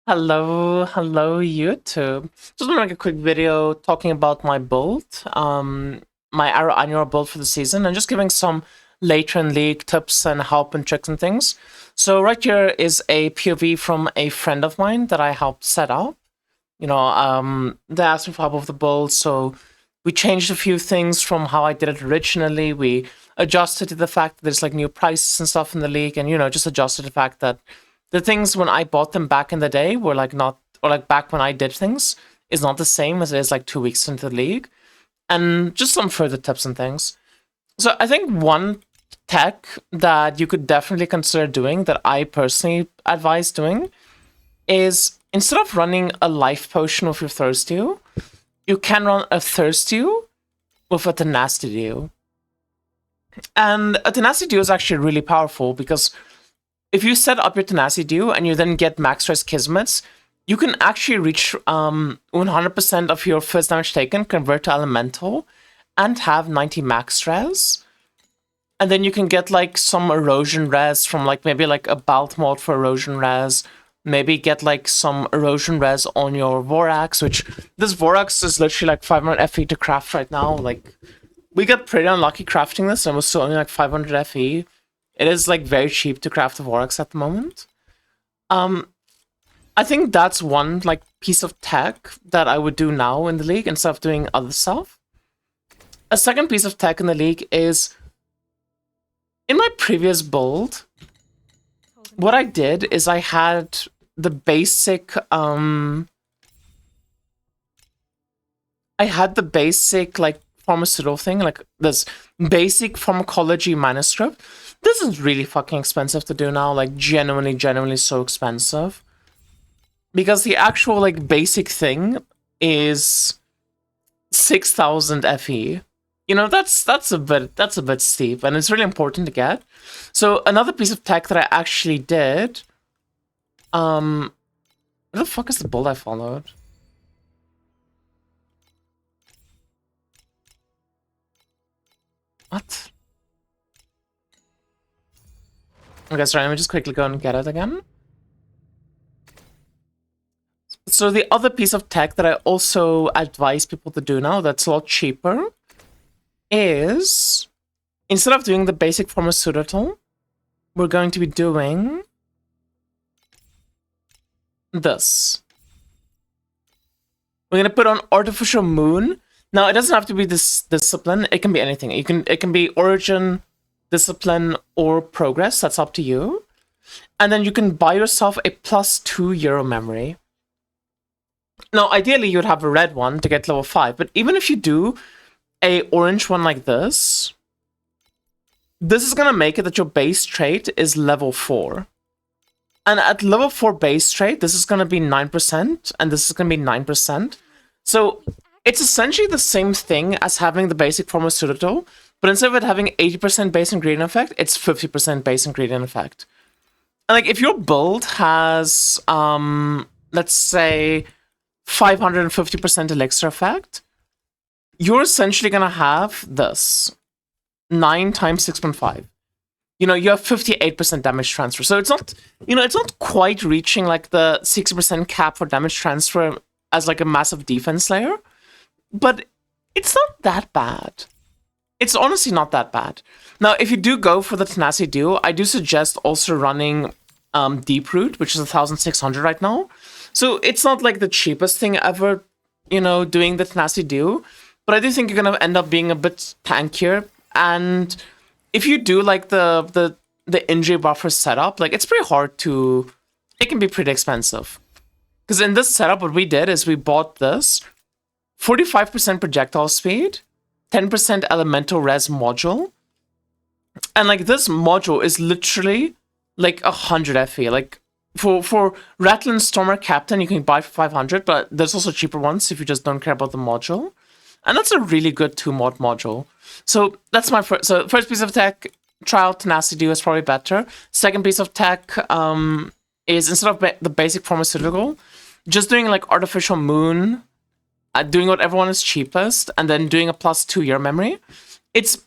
Hello, YouTube. Just want to make a quick video talking about my build, my Arrow Einherjar build for the season, and just giving some later in league tips and help and tricks and things. So right here is a POV from a friend of mine that I helped set up. They asked me for help with the build, so we changed a few things from how I did it originally. We adjusted to the fact that there's like new prices and stuff in the league, and just adjusted the fact that the things when I bought them back in the day were like not, or like back when I did things, is not the same as it is like 2 weeks into the league. And just some further tips and things. So I think one tech that you could definitely consider doing, that I personally advise doing, is instead of running a life potion with your thirst dew, you can run a thirst dew with a tenacity dew. And a tenacity dew is actually really powerful because if you set up your tenacity dew and you then get max res kismets, you can actually reach 100% of your first damage taken, convert to elemental, and have 90 max res. And then you can get like some erosion res from like maybe like a belt mod for erosion res. Maybe get like some erosion res on your Vorax, which this Vorax is literally like 500 FE to craft right now. Like, we got pretty unlucky crafting this and it was still only like 500 FE. It is like very cheap to craft the Vorax at the moment. I think that's one like piece of tech that I would do now in the league instead of doing other stuff. A second piece of tech in the league is, in my previous build, what I did is I had the basic like pharmaceutical thing, like this basic pharmacology manuscript. This is really fucking expensive to do now, like genuinely so expensive. Because the actual like basic thing is 6,000 FE. That's a bit steep, and it's really important to get. So another piece of tech that I actually did, where the fuck is the build I followed? What? Okay, sorry, let me just quickly go and get it again. So the other piece of tech that I also advise people to do now that's a lot cheaper is, instead of doing the basic pharmaceutical, we're going to be doing this. We're gonna put on Artificial Moon. Now it doesn't have to be this discipline, it can be anything. It can be Origin, Discipline, or Progress, that's up to you. And then you can buy yourself a +2 memory. Now, ideally, you'd have a red one to get level 5, but even if you do a orange one like this is gonna make it that your base trait is level 4. And at level 4 base trait, this is gonna be 9%, and this is gonna be 9%. So it's essentially the same thing as having the basic pharmaceutical, but instead of it having 80% base ingredient effect, it's 50% base ingredient effect. And like, if your build has, let's say, 550% elixir effect, you're essentially gonna have this 9 times 6.5. You have 58% damage transfer. So it's not, it's not quite reaching like the 60% cap for damage transfer as like a massive defense layer, but it's not that bad. It's honestly not that bad. Now, if you do go for the Tenacity Dew, I do suggest also running Deep Root, which is 1,600 right now. So it's not like the cheapest thing ever, doing the Tenacity Dew, but I do think you're gonna end up being a bit tankier. And if you do like the injury buffer setup, like it's pretty hard to, it can be pretty expensive. Because in this setup, what we did is we bought this 45% projectile speed, 10% elemental res module, and like this module is literally like 100 FE. Like for Rattling Stormer Captain, you can buy for 500, but there's also cheaper ones if you just don't care about the module. And that's a really good 2-mod module. So that's my first piece of tech. Trial Tenacity Dew is probably better. Second piece of tech is, instead of the basic pharmaceutical, just doing like Artificial Moon, doing whatever one is cheapest, and then doing a +2 memory. It's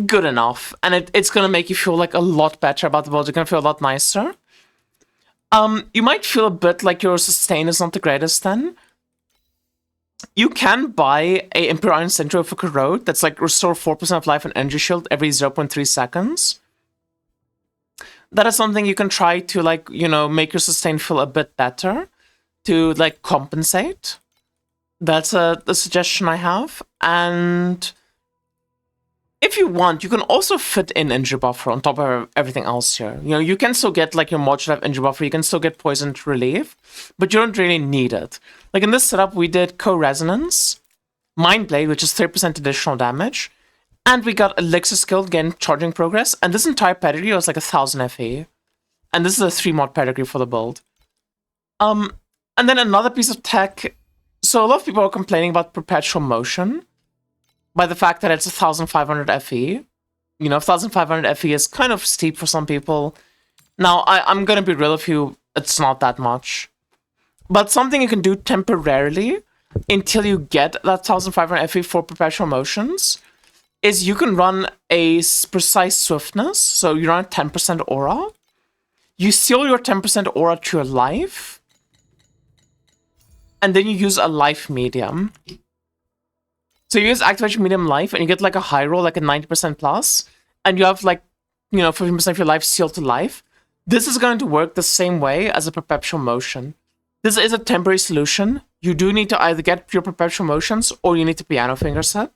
good enough, and it's gonna make you feel like a lot better about the build. You're gonna feel a lot nicer. You might feel a bit like your sustain is not the greatest then. You can buy a Imperial Iron Sentry of a Corrode that's like restore 4% of life and energy shield every 0.3 seconds. That is something you can try to, like, you know, make your sustain feel a bit better to, like, compensate. That's the suggestion I have. And if you want, you can also fit in injury buffer on top of everything else here. You know, you can still get, like, your modular injury buffer. You can still get poison relief, but you don't really need it. Like, in this setup, we did Co-Resonance, Mind Blade, which is 3% additional damage, and we got Elixir skill, again, charging progress, and this entire pedigree was like 1000 FE. And this is a 3-mod pedigree for the build. And then another piece of tech. So a lot of people are complaining about perpetual motion by the fact that it's 1500 FE. You know, 1500 FE is kind of steep for some people. Now, I'm gonna be real with you, it's not that much. But something you can do temporarily until you get that 1500 FE for perpetual motions is you can run a precise swiftness, so you run 10% aura. You seal your 10% aura to your life, and then you use a life medium. So you use activation medium life, and you get like a high roll, like a 90% plus, and you have like, you know, 50% of your life sealed to life. This is going to work the same way as a perpetual motion. This is a temporary solution. You do need to either get your perpetual motions, or you need to piano finger set.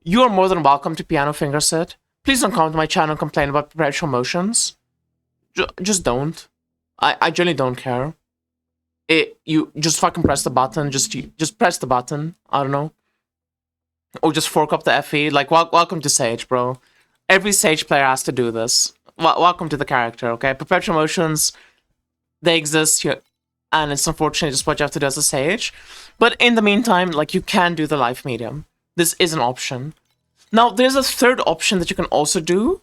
You are more than welcome to piano finger set. Please don't come to my channel and complain about perpetual motions. Just don't. I generally don't care. You just fucking press the button. Just press the button. I don't know. Or just fork up the FE. Like, welcome to Sage, bro. Every Sage player has to do this. Welcome to the character, okay? Perpetual motions, they exist here. And it's unfortunately just what you have to do as a Sage. But in the meantime, like, you can do the life medium. This is an option. Now, there's a third option that you can also do,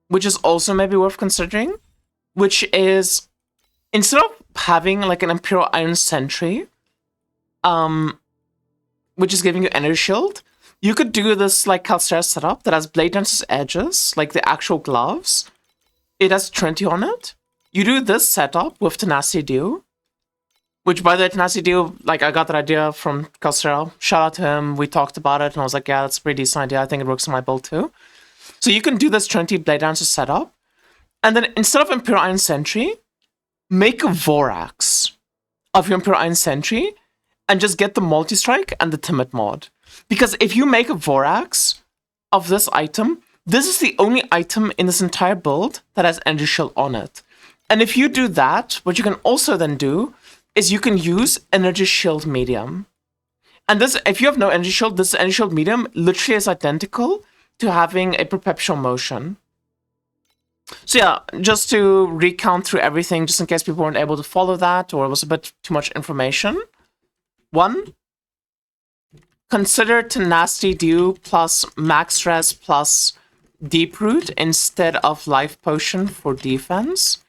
which is also maybe worth considering, which is, instead of having like an Imperial Iron Sentry, which is giving you energy shield, you could do this like Calcera setup that has Blade Dancer's edges, like the actual gloves. It has Trinity on it. You do this setup with Tenacity Dew, which, by the way, Tenacity Dew, like, I got that idea from Calcera. Shout out to him. We talked about it, and I was like, yeah, that's a pretty decent idea. I think it works on my build, too. So you can do this Trinity Blade Dancer setup, and then instead of Imperial Iron Sentry, make a Vorax of your Imperial Iron Sentry, and just get the Multi-Strike and the Timid mod. Because if you make a Vorax of this item, this is the only item in this entire build that has Energy Shield on it. And if you do that, what you can also then do is you can use Energy Shield Medium. And this, if you have no Energy Shield, this Energy Shield Medium literally is identical to having a Perpetual Motion. So yeah, just to recount through everything, just in case people weren't able to follow that, or it was a bit too much information. 1. Consider Tenacity Dew plus Max Res plus Deep Root instead of Life Potion for defense.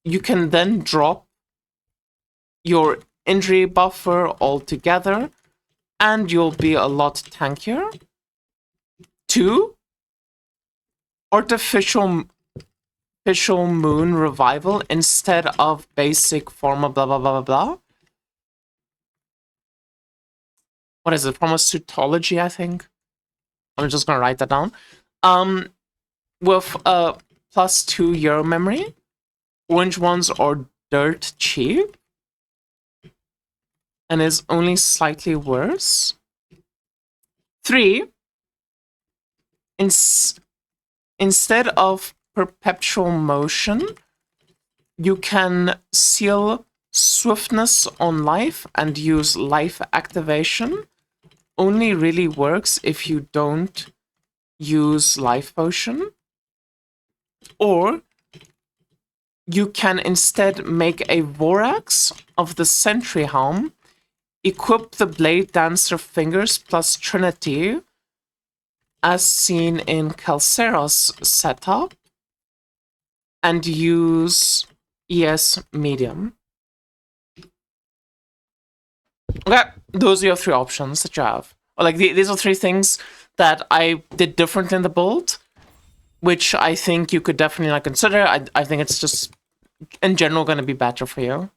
You can then drop your injury buffer altogether, and you'll be a lot tankier. 2. Artificial Moon Revival instead of basic Pharma blah blah blah blah blah. What is it? Pharmaceutology, I think. I'm just gonna write that down. With +2 Euro memory. Orange ones are dirt cheap, and is only slightly worse. 3. Instead of Perpetual Motion, you can seal Swiftness on life and use life activation. Only really works if you don't use Life Potion. Or you can instead make a Vorax of the Sentry Helm, equip the Blade Dancer Fingers plus Trinity, as seen in Calcera's setup, and use ES Medium. Okay, those are your 3 options that you have. Or like these are 3 things that I did different in the build, which I think you could definitely like consider. I think it's just in general going to be better for you.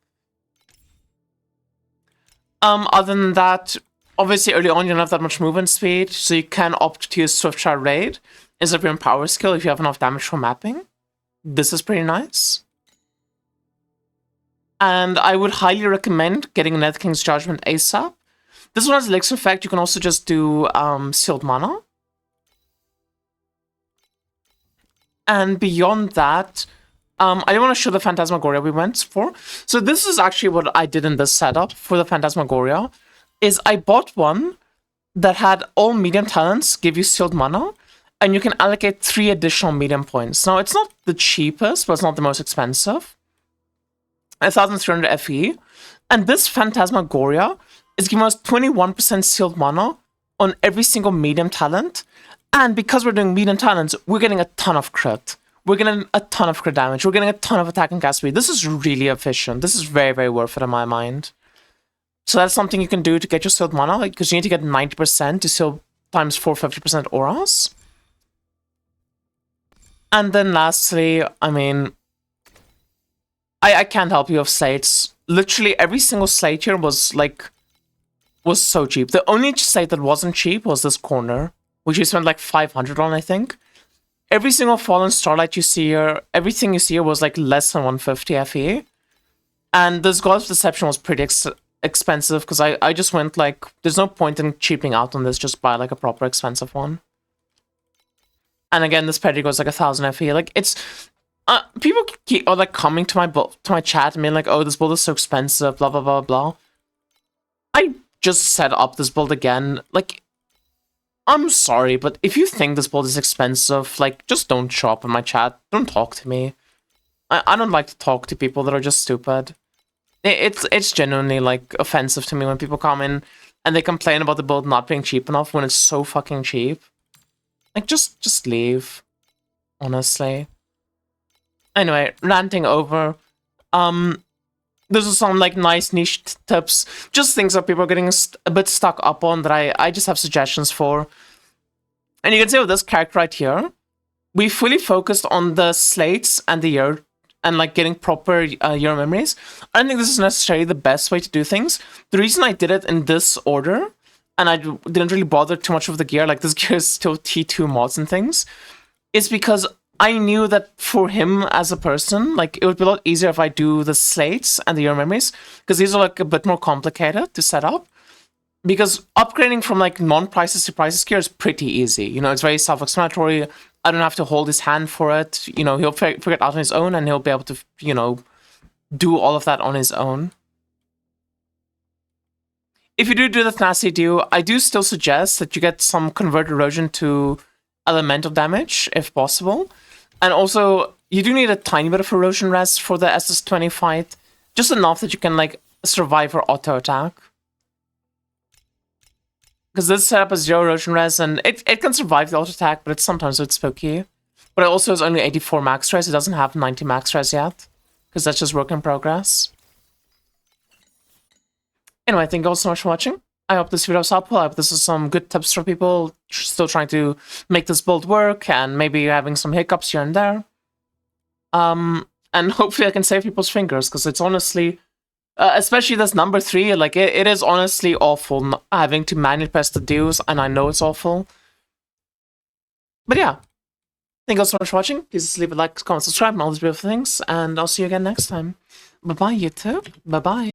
Other than that, obviously early on you don't have that much movement speed, so you can opt to use Swift Shard Raid instead of your power skill if you have enough damage from mapping. This is pretty nice. And I would highly recommend getting Net King's Judgment ASAP. This one has Elixir effect. You can also just do Sealed Mana. And beyond that, I don't want to show the Phantasmagoria we went for. So this is actually what I did in this setup for the Phantasmagoria, is I bought one that had all medium talents give you Sealed Mana, and you can allocate 3 additional medium points. Now, it's not the cheapest, but it's not the most expensive. 1,300 FE. And this Phantasmagoria is giving us 21% Sealed Mana on every single medium talent. And because we're doing medium talents, we're getting a ton of crit. We're getting a ton of crit damage. We're getting a ton of attack and cast speed. This is really efficient. This is very, very worth it in my mind. So that's something you can do to get your Sealed Mana, because you need to get 90% to seal times 450% auras. And then lastly, I mean, I can't help you with slates. Literally every single slate here was so cheap. The only slate that wasn't cheap was this corner, which you spent like 500 on, I think. Every single Fallen Starlight you see here, everything you see here was like less than 150 FE. And this God of Deception was pretty expensive, because I just went like, there's no point in cheaping out on this, just buy like a proper expensive one. And again, this pedigree was like 1,000 FE. Like, it's... people are like coming to my chat and being like, oh, this build is so expensive, blah, blah, blah, blah. I just set up this build again. Like, I'm sorry, but if you think this build is expensive, like, just don't show up in my chat. Don't talk to me. I don't like to talk to people that are just stupid. It's genuinely, like, offensive to me when people come in and they complain about the build not being cheap enough when it's so fucking cheap. Like, just leave. Honestly. Anyway, ranting over. Those are some, like, nice niche tips. Just things that people are getting a bit stuck up on that I just have suggestions for. And you can see with this character right here, we fully focused on the slates and the year, and, like, getting proper year memories. I don't think this is necessarily the best way to do things. The reason I did it in this order, and I didn't really bother too much with the gear, like, this gear is still T2 mods and things, is because I knew that for him as a person, like, it would be a lot easier if I do the slates and the year memories, because these are, like, a bit more complicated to set up. Because upgrading from, like, non-prices to prices gear is pretty easy. You know, it's very self-explanatory. I don't have to hold his hand for it. You know, he'll figure it out on his own, and he'll be able to, you know, do all of that on his own. If you do the Tenacity Dew, I do still suggest that you get some Convert Erosion to Elemental damage, if possible. And also, you do need a tiny bit of Erosion Res for the SS20 fight. Just enough that you can, like, survive her auto attack. Because this setup has 0 Erosion Res, and it can survive the auto attack, but it's sometimes a bit spooky. But it also has only 84 max res. It doesn't have 90 max res yet, because that's just work in progress. Anyway, thank you all so much for watching. I hope this video was helpful. I hope this is some good tips for people still trying to make this build work, and maybe having some hiccups here and there. And hopefully I can save people's fingers, because it's honestly, especially this number 3, like, it is honestly awful having to manually press the dues, and I know it's awful. But yeah, thank you all so much for watching. Please leave a like, comment, subscribe, and all these beautiful things, and I'll see you again next time. Bye-bye, YouTube. Bye-bye.